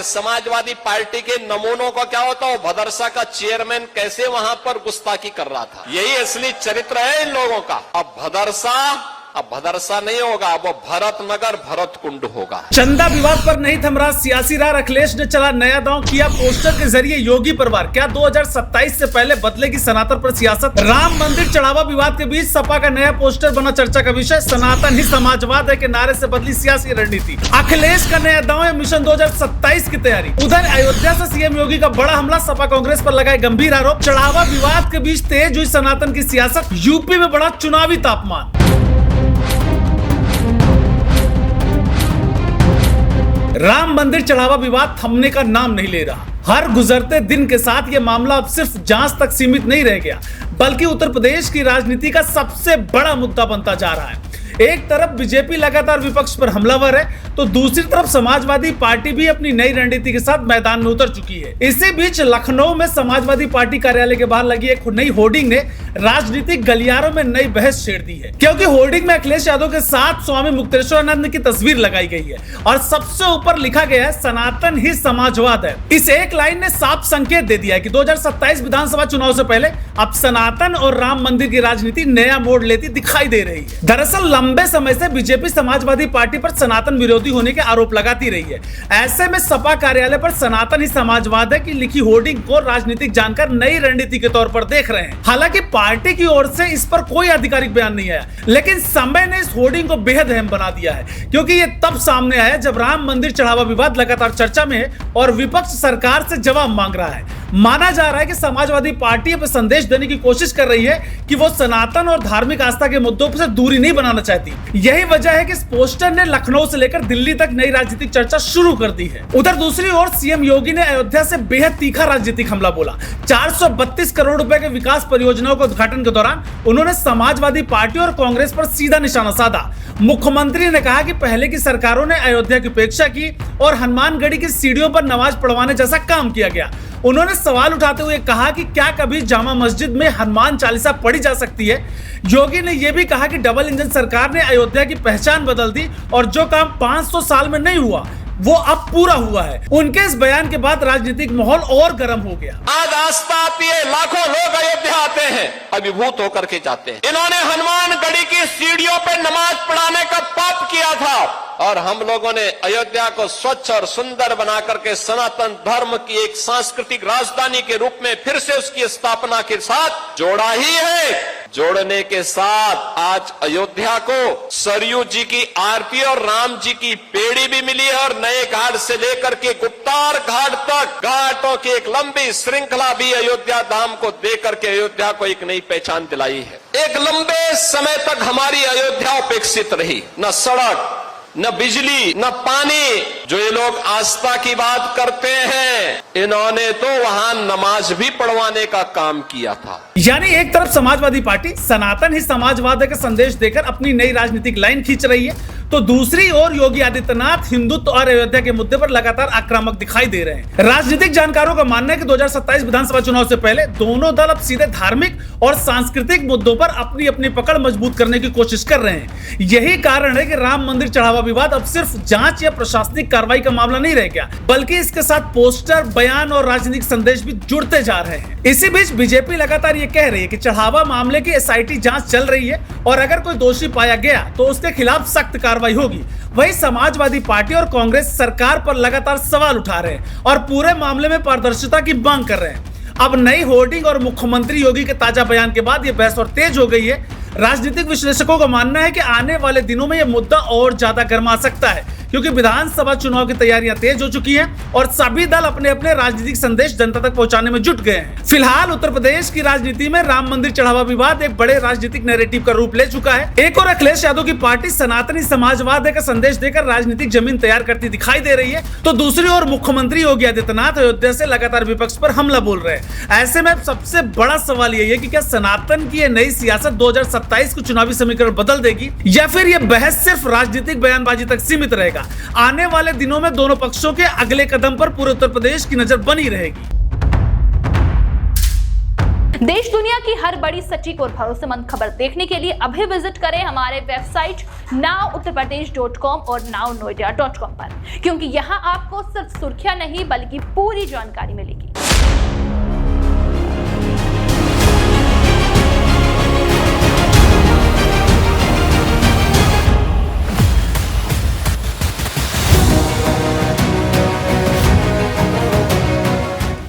Samajwadi party के नमूनों का क्या होता है, भदरसा का चेयरमैन कैसे वहां पर गुस्ताखी कर रहा था, यही असली चरित्र है इन लोगों का। अब भदरसा नहीं होगा, वो भरतनगर भरत कुंड होगा। चंदा विवाद पर नहीं थम रहा सियासी राह, अखिलेश ने चला नया दांव, किया पोस्टर के जरिए योगी परिवार। क्या 2027 से पहले बदलेगी सनातन पर सियासत? राम मंदिर चढ़ावा विवाद के बीच सपा का नया पोस्टर बना चर्चा का विषय। सनातन ही समाजवाद है के नारे से बदली सियासी रणनीति। अखिलेश का नया दांव है मिशन 2027 की तैयारी। उधर अयोध्या से सीएम योगी का बड़ा हमला, सपा कांग्रेस पर लगाए गंभीर आरोप। चढ़ावा विवाद के बीच तेज हुई सनातन की सियासत, यूपी में बढ़ा चुनावी तापमान। राम मंदिर चढ़ावा विवाद थमने का नाम नहीं ले रहा। हर गुजरते दिन के साथ यह मामला अब सिर्फ जांच तक सीमित नहीं रह गया, बल्कि उत्तर प्रदेश की राजनीति का सबसे बड़ा मुद्दा बनता जा रहा है। एक तरफ बीजेपी लगातार विपक्ष पर हमलावर है, तो दूसरी तरफ समाजवादी पार्टी भी अपनी नई रणनीति के साथ मैदान में उतर चुकी है। इसी बीच लखनऊ में समाजवादी पार्टी कार्यालय के बाहर लगी एक नई होर्डिंग ने राजनीतिक गलियारों में नई बहस छेड़ दी है, क्योंकि होर्डिंग में अखिलेश यादव के साथ स्वामी मुक्तेश्वरानंद की तस्वीर लगाई गई है और सबसे ऊपर लिखा गया है, सनातन ही समाजवाद है। इस एक लाइन ने साफ संकेत दे दिया है कि 2027 विधानसभा चुनाव से पहले अब सनातन और राम मंदिर की राजनीति नया मोड़ लेती दिखाई दे रही है। दरअसल लंबे समय से बीजेपी समाजवादी पार्टी पर सनातन विरोधी होने के आरोप लगाती रही है। ऐसे में सपा कार्यालय पर सनातन ही समाजवाद है की लिखी होर्डिंग को राजनीतिक जानकार नई रणनीति के तौर पर देख रहे हैं। हालांकि पार्टी की ओर से इस पर कोई आधिकारिक बयान नहीं आया, लेकिन समय ने इस होर्डिंग को बेहद अहम बना दिया है, क्योंकि ये तब सामने आया जब राम मंदिर चढ़ावा विवाद लगातार चर्चा में है और विपक्ष सरकार से जवाब मांग रहा है। माना जा रहा है कि समाजवादी पार्टी पर संदेश देने की कोशिश कर रही है कि वो सनातन और धार्मिक आस्था के मुद्दों पर दूरी नहीं बनाना चाहती। यही वजह है कि इस पोस्टर ने लखनऊ से लेकर दिल्ली तक नई राजनीतिक चर्चा शुरू कर दी है। उधर दूसरी ओर सीएम योगी ने अयोध्या से बेहद तीखा राजनीतिक हमला बोला। 432 करोड़ रुपए के विकास परियोजनाओं के उद्घाटन के दौरान उन्होंने समाजवादी पार्टी और कांग्रेस पर सीधा निशाना साधा। मुख्यमंत्री ने कहा कि पहले की सरकारों ने अयोध्या की उपेक्षा की और हनुमानगढ़ी की सीढ़ियों पर नमाज पढ़वाने जैसा काम किया गया। उन्होंने सवाल उठाते हुए कहा कि क्या कभी जामा मस्जिद में हनुमान चालीसा पढ़ी जा सकती है। योगी ने यह भी कहा कि डबल इंजन सरकार ने अयोध्या की पहचान बदल दी और जो काम 500 साल में नहीं हुआ वो अब पूरा हुआ है। उनके इस बयान के बाद राजनीतिक माहौल और गर्म हो गया। आज आस्था आती है, लाखों लोग अयोध्या आते हैं, अभिभूत होकर के जाते हैं। इन्होंने हनुमानगढ़ी की सीढ़ियों पे नमाज पढ़ाने का पाप किया था और हम लोगों ने अयोध्या को स्वच्छ और सुंदर बना करके सनातन धर्म की एक सांस्कृतिक राजधानी के रूप में फिर से उसकी स्थापना के साथ जोड़ा ही है। जोड़ने के साथ आज अयोध्या को सरयू जी की आरती और राम जी की पेड़ी भी मिली है और नए घाट से लेकर के गुप्तार घाट तक घाटों की एक लंबी श्रृंखला भी अयोध्या धाम को देकर के अयोध्या को एक नई पहचान दिलाई है। एक लंबे समय तक हमारी अयोध्या उपेक्षित रही, न सड़क, न बिजली, न पानी। जो ये लोग आस्था की बात करते हैं, इन्होंने तो वहां नमाज भी पढ़वाने का काम किया था। यानी एक तरफ समाजवादी पार्टी सनातन ही समाजवाद का संदेश देकर अपनी नई राजनीतिक लाइन खींच रही है, तो दूसरी ओर योगी आदित्यनाथ हिंदुत्व और अयोध्या के मुद्दे पर लगातार आक्रामक दिखाई दे रहे हैं। राजनीतिक जानकारों का मानना है कि 2027 विधानसभा चुनाव से पहले दोनों दल अब सीधे धार्मिक और सांस्कृतिक मुद्दों पर अपनी अपनी पकड़ मजबूत करने की कोशिश कर रहे हैं। यही कारण है कि राम मंदिर चढ़ावा विवाद अब सिर्फ जांच या प्रशासनिक कार्रवाई का मामला नहीं रह गया, बल्कि इसके साथ पोस्टर, बयान और राजनीतिक संदेश भी जुड़ते जा रहे हैं। इसी बीच बीजेपी लगातार ये कह रही है कि चढ़ावा मामले की एसआईटी जांच चल रही है और अगर कोई दोषी पाया गया तो उसके खिलाफ सख्त कार्रवाई होगी। वही समाजवादी पार्टी और कांग्रेस सरकार पर लगातार सवाल उठा रहे हैं और पूरे मामले में पारदर्शिता की मांग कर रहे हैं। अब नई होर्डिंग और मुख्यमंत्री योगी के ताजा बयान के बाद यह बहस और तेज हो गई है। राजनीतिक विश्लेषकों का मानना है कि आने वाले दिनों में यह मुद्दा और ज्यादा गर्मा सकता है, क्योंकि विधानसभा चुनाव की तैयारियां तेज हो चुकी हैं और सभी दल अपने अपने राजनीतिक संदेश जनता तक पहुंचाने में जुट गए हैं। फिलहाल उत्तर प्रदेश की राजनीति में राम मंदिर चढ़ावा विवाद एक बड़े राजनीतिक नैरेटिव का रूप ले चुका है। एक और अखिलेश यादव की पार्टी सनातनी समाजवाद का संदेश देकर राजनीतिक जमीन तैयार करती दिखाई दे रही है, तो दूसरी ओर मुख्यमंत्री योगी आदित्यनाथ अयोध्या से लगातार विपक्ष पर हमला बोल रहे हैं। ऐसे में सबसे बड़ा सवाल यही है कि क्या सनातन की यह नई सियासत 2027 को चुनावी समीकरण बदल देगी या फिर यह बहस सिर्फ राजनीतिक बयानबाजी तक सीमित रहेगा। आने वाले दिनों में दोनों पक्षों के अगले कदम पर पूरे उत्तर प्रदेश की नजर बनी रहेगी। देश दुनिया की हर बड़ी सटीक और भरोसेमंद खबर देखने के लिए अभी विजिट करें हमारे वेबसाइट nowuttarpradesh.com और nownoida.com पर, क्योंकि यहाँ आपको सिर्फ सुर्खियां नहीं बल्कि पूरी जानकारी मिलेगी।